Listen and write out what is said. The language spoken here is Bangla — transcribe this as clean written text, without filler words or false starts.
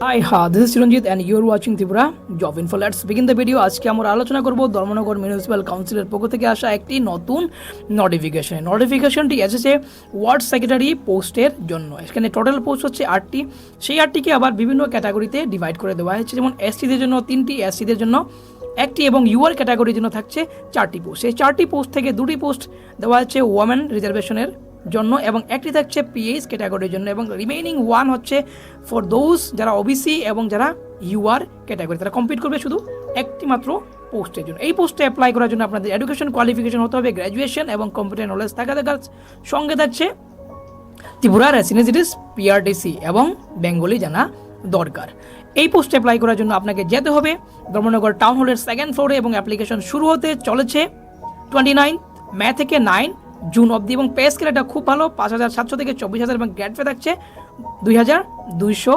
Hi this is Chiranjit and your watching Tripura job info. Let's begin the video. আজকে আমরা আলোচনা করব ধর্মনগর মিউনিসিপ্যাল কাউন্সিলের পক্ষ থেকে আসা একটি নতুন নোটিফিকেশনটি এসেছে ওয়ার্ড সেক্রেটারি পোস্টের জন্য। এখানে টোটাল পোস্ট হচ্ছে 8টি। সেই 8টিকে আবার বিভিন্ন ক্যাটাগরিতে ডিভাইড করে দেওয়া হয়েছে, যেমন এসটিদের জন্য 3টি, এসসিদের জন্য 1টি এবং ইউআর ক্যাটাগরির জন্য থাকছে 4টি পোস্ট। সেই 4টি পোস্ট থেকে 2টি পোস্ট দেওয়া হচ্ছে ওমেন রিজার্ভেশনের জন্য এবং একটি থাকছে পিএইচ ক্যাটাগরির জন্য, এবং রিমেইনিং 1 হচ্ছে ফর দোজ যারা ওবিসি এবং যারা ইউআর ক্যাটাগরি, তারা কমপ্লিট করবে শুধু একটি মাত্র পোস্টের জন্য। এই পোস্টে অ্যাপ্লাই করার জন্য আপনাদের এডুকেশন কোয়ালিফিকেশন হতে হবে গ্র্যাজুয়েশন এবং কম্পিউটার নলেজ থাকার সঙ্গে থাকছে ত্রিপুরা রেসিডেন্সিটিস পিআরটিসি এবং বেঙ্গলি জানা দরকার। এই পোস্টে অ্যাপ্লাই করার জন্য আপনাকে যেতে হবে ধর্মনগর টাউন হলের 2nd ফ্লোরে এবং অ্যাপ্লিকেশন শুরু হতে চলেছে 29 মে থেকে 9 জুন অবধি। এবং পে স্কেলটা খুব ভালো, 5,700 থেকে 24,000 এবং গ্রেড পে থাকছে 2,200